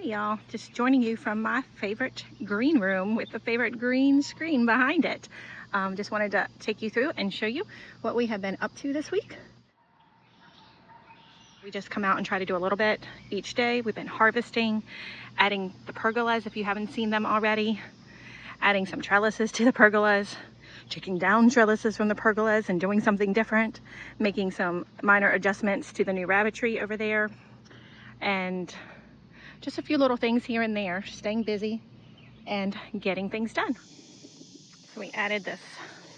Y'all, just joining you from my favorite green room with the favorite green screen behind it. Just wanted to take you through and show you what we have been up to this week. We just come out and try to do a little bit each day. We've been harvesting, adding the pergolas if you haven't seen them already, adding some trellises to the pergolas, taking down trellises from the pergolas and doing something different, making some minor adjustments to the new rabbitry over there, and just a few little things here and there, staying busy and getting things done. So we added this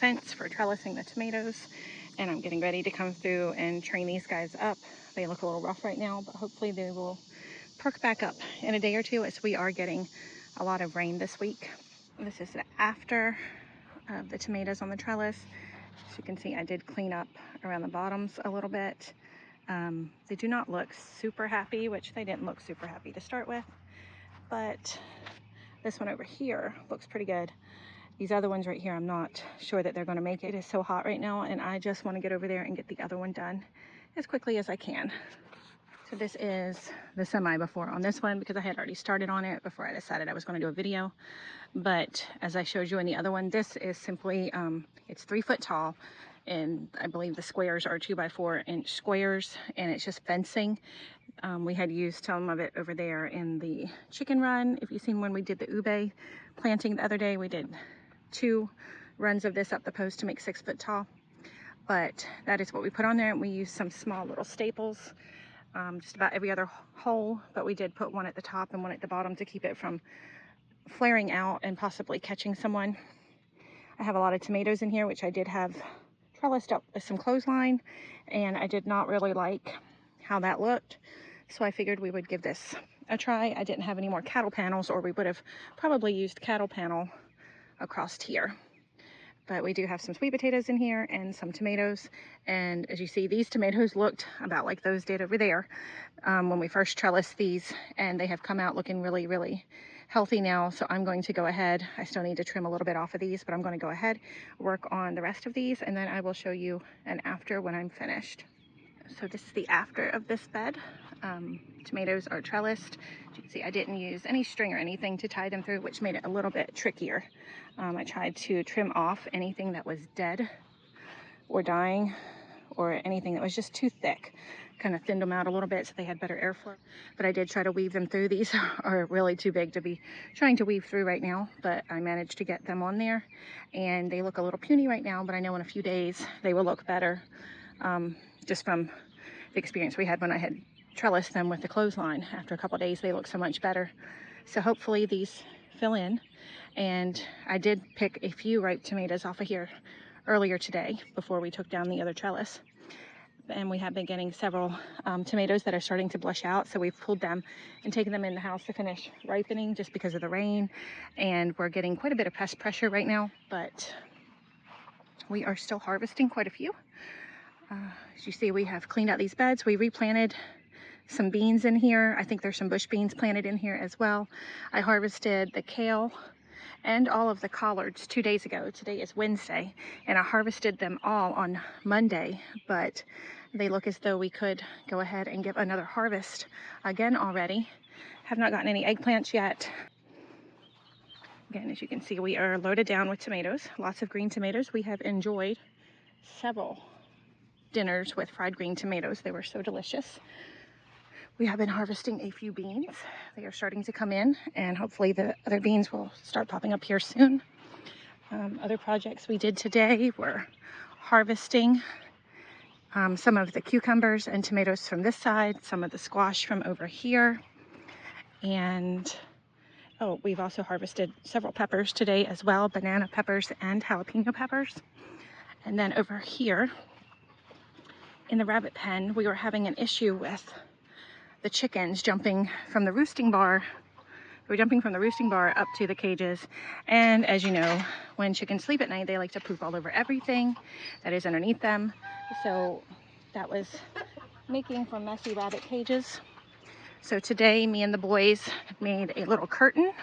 fence for trellising the tomatoes, and I'm getting ready to come through and train these guys up. They look a little rough right now, but hopefully they will perk back up in a day or two, as we are getting a lot of rain this week. This is the after of the tomatoes on the trellis. As you can see, I did clean up around the bottoms a little bit. They do not look super happy, which they didn't look super happy to start with, but this one over here looks pretty good. These other ones right here, I'm not sure that they're going to make it. It is so hot right now, and I just want to get over there and get the other one done as quickly as I can. So this is the semi before on this one, because I had already started on it before I decided I was going to do a video. But as I showed you in the other one, this is simply, it's 3 foot tall, and I believe the squares are 2x4 inch squares, and it's just fencing. We had used some of it over there in the chicken run. If you've seen when we did the ube planting the other day, we did 2 runs of this up the post to make 6 foot tall. But that is what we put on there, and we used some small little staples, just about every other hole, but we did put one at the top and one at the bottom to keep it from flaring out and possibly catching someone. I have a lot of tomatoes in here, which I did have trellised up with some clothesline, and I did not really like how that looked, so I figured we would give this a try. I didn't have any more cattle panels, or we would have probably used cattle panel across here. But we do have some sweet potatoes in here and some tomatoes, and as you see, these tomatoes looked about like those did over there when we first trellised these, and they have come out looking really healthy now. So I'm going to go ahead, I still need to trim a little bit off of these, but I'm going to go ahead, work on the rest of these, and then I will show you an after when I'm finished. So this is the after of this bed. Tomatoes are trellised. As you can see, I didn't use any string or anything to tie them through, which made it a little bit trickier. I tried to trim off anything that was dead or dying, or anything that was just too thick. Kind of thinned them out a little bit so they had better airflow. But I did try to weave them through. These are really too big to be trying to weave through right now, but I managed to get them on there, and they look a little puny right now, but I know in a few days they will look better, just from the experience we had when I had trellised them with the clothesline. After a couple of days, they look so much better. So hopefully these fill in. And I did pick a few ripe tomatoes off of here earlier today before we took down the other trellis. And we have been getting several tomatoes that are starting to blush out. So we've pulled them and taken them in the house to finish ripening just because of the rain. And we're getting quite a bit of pest pressure right now, but we are still harvesting quite a few. As you see, we have cleaned out these beds. We replanted some beans in here. I think there's some bush beans planted in here as well. I harvested the kale and all of the collards 2 days ago. Today is Wednesday, and I harvested them all on Monday, but they look as though we could go ahead and give another harvest again already. Have not gotten any eggplants yet. Again, as you can see, we are loaded down with tomatoes, lots of green tomatoes. We have enjoyed several dinners with fried green tomatoes. They were so delicious. We have been harvesting a few beans. They are starting to come in, and hopefully the other beans will start popping up here soon. Other projects we did today were harvesting some of the cucumbers and tomatoes from this side, some of the squash from over here, and we've also harvested several peppers today as well, banana peppers and jalapeno peppers. And then over here in the rabbit pen, we were having an issue with the chickens jumping from the roosting bar. They were jumping from the roosting bar up to the cages, and as you know, when chickens sleep at night, they like to poop all over everything that is underneath them. So that was making for messy rabbit cages. So today, me and the boys made a little curtain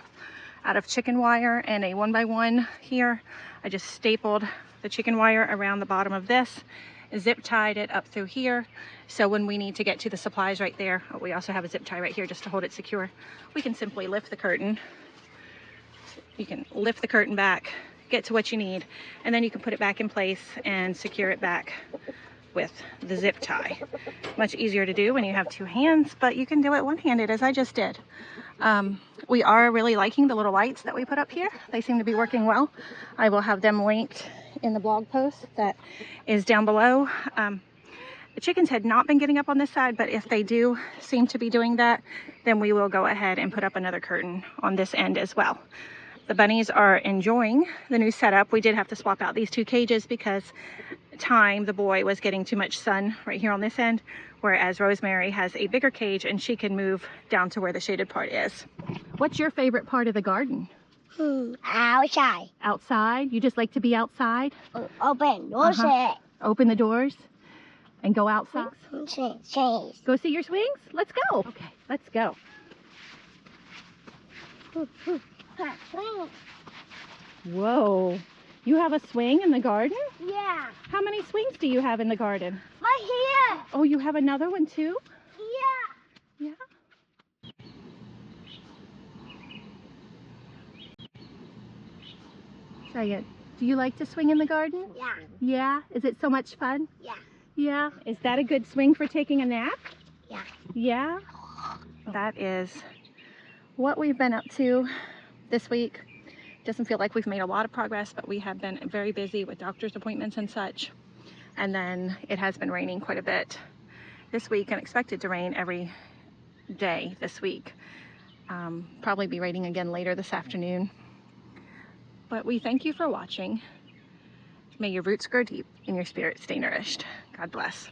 out of chicken wire and a 1x1 here. I just stapled the chicken wire around the bottom of this zip tied it up through here. So when we need to get to the supplies right there, we also have a zip tie right here just to hold it secure. We can simply lift the curtain. You can lift the curtain back, get to what you need, and then you can put it back in place and secure it back with the zip tie. Much easier to do when you have two hands, but you can do it one-handed as I just did. We are really liking the little lights that we put up here. They seem to be working well. I will have them linked in the blog post that is down below. The chickens had not been getting up on this side, but if they do seem to be doing that, then we will go ahead and put up another curtain on this end as well. The bunnies are enjoying the new setup. We did have to swap out these two cages because Time, the boy, was getting too much sun right here on this end, whereas Rosemary has a bigger cage and she can move down to where the shaded part is. What's your favorite part of the garden? Outside. Outside? You just like to be outside? Open doors. Open the doors and go outside? Swings. Go see your swings? Let's go. Okay, let's go. Whoa. You have a swing in the garden? Yeah. How many swings do you have in the garden? Right here. Oh, you have another one too? Yeah. Yeah. Say it. Do you like to swing in the garden? Yeah. Yeah? Is it so much fun? Yeah. Yeah. Is that a good swing for taking a nap? Yeah. Yeah? That is what we've been up to this week. Doesn't feel like we've made a lot of progress, but we have been very busy with doctor's appointments and such. And then it has been raining quite a bit this week and expected to rain every day this week. Probably be raining again later this afternoon. But we thank you for watching. May your roots grow deep and your spirit stay nourished. God bless.